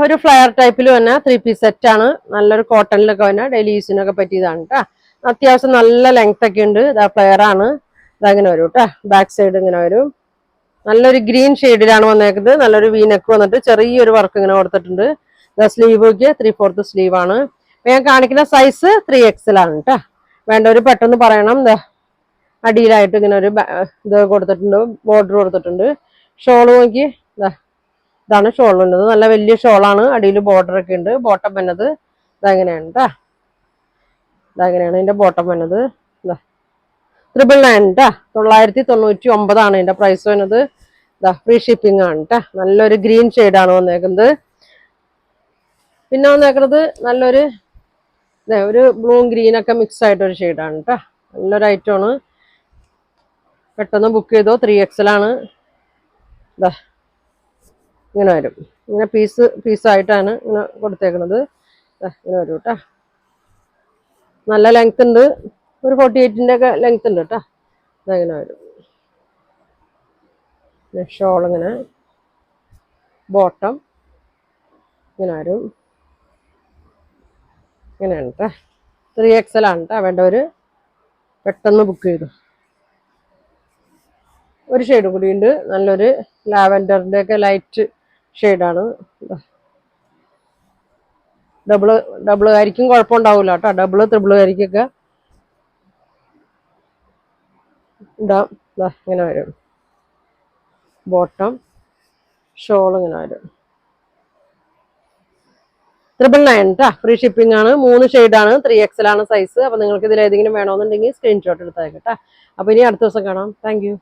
ഒരു ഫ്ലയർ ടൈപ്പിൽ തന്നെ 3 പീസ് സെറ്റ് ആണ്. നല്ലൊരു കോട്ടണിലൊക്കെ തന്നെ ഡെയിലി യൂസിനൊക്കെ പറ്റിയതാണ് കേട്ടോ. അത്യാവശ്യം നല്ല ലെങ്ത് ഒക്കെ ഉണ്ട്. ഇതാ ഫ്ലയർ ആണ്. ഇതങ്ങനെ വരും കേട്ടോ. ബാക്ക് സൈഡ് ഇങ്ങനെ വരും. നല്ലൊരു ഗ്രീൻ ഷെയ്ഡിലാണ് വന്നേക്കുന്നത്. നല്ലൊരു വീനെക്ക് വന്നിട്ട് ചെറിയൊരു വർക്ക് ഇങ്ങനെ കൊടുത്തിട്ടുണ്ട്. സ്ലീവ് ഒക്കെ 3/4 സ്ലീവ് ആണ്. ഞാൻ കാണിക്കുന്ന സൈസ് 3XL ആണ് കേട്ടോ. വേണ്ടവർ പെട്ടെന്ന് പറയണം. അടിയിലായിട്ട് ഇങ്ങനെ ഒരു ഇത് കൊടുത്തിട്ടുണ്ട്, ബോർഡർ കൊടുത്തിട്ടുണ്ട്. ഷോള് നോക്കി ഇതാണ് ഷോൾ ഉള്ളത്. നല്ല വലിയ ഷോളാണ്. അടിയിൽ ബോർഡർ ഒക്കെ ഉണ്ട്. ബോട്ടം വന്നത് ഇതങ്ങനെയാണ് കേട്ടോ. ഇതങ്ങനെയാണ് ഇതിന്റെ ബോട്ടം വന്നത്. 999 കേട്ടോ. 999 ഇതിന്റെ പ്രൈസ് വരുന്നത്. ഫ്രീ ഷിപ്പിംഗ് ആണ് കേട്ടോ. നല്ലൊരു ഗ്രീൻ ഷെയ്ഡാണ് വന്നേക്കുന്നത്. പിന്നെ വന്നേക്കുന്നത് നല്ലൊരു ഒരു ബ്ലൂ ഗ്രീൻ ഒക്കെ മിക്സ് ആയിട്ടൊരു ഷെയ്ഡാണ് കേട്ടോ. നല്ലൊരു ഐറ്റമാണ്. പെട്ടെന്ന് ബുക്ക് ചെയ്തോ. 3XL ആണ്. ഇങ്ങനെ വരും. ഇങ്ങനെ പീസായിട്ടാണ് ഇങ്ങനെ കൊടുത്തേക്കുന്നത്. ഇങ്ങനെ വരും കേട്ടോ. നല്ല ലെങ്ത് ഉണ്ട്. ഒരു 48-ന്റെ ഒക്കെ ലെങ്ത് ഉണ്ട് കേട്ടോ. ഇതങ്ങനെ വരും. ഷോൾ ഇങ്ങനെ, ബോട്ടം ഇങ്ങനെ വരും. ഇങ്ങനെയാണ് കേട്ടോ. 3XL ആണ് കേട്ടോ. വേണ്ടവര് പെട്ടെന്ന് ബുക്ക് ചെയ്തു. ഒരു ഷെയ്ഡ് കൂടിയുണ്ട്. നല്ലൊരു ലാവൻഡറിന്റെ ഒക്കെ ലൈറ്റ് ഷെയ്ഡാണ്. ഡബിൾ ആയിരിക്കും, കുഴപ്പമുണ്ടാവില്ല കേട്ടോ. ഡബിൾ ത്രിബിൾ ആയിരിക്കൊക്കെ ഇടാം. ഇങ്ങനെ വരും. ബോട്ടം ഷോൾ ഇങ്ങനെ വരും. 999 കേട്ടോ. ഫ്രീ ഷിപ്പിംഗ് ആണ്. 3 ഷെയ്ഡാണ്. 3XL ആണ് സൈസ്. അപ്പൊ നിങ്ങൾക്ക് ഇതിൽ ഏതെങ്കിലും വേണമെന്നുണ്ടെങ്കിൽ സ്ക്രീൻഷോട്ട് എടുത്തേക്കാം കേട്ടോ. അപ്പൊ ഇനി അടുത്ത ദിവസം കാണാം. Thank you.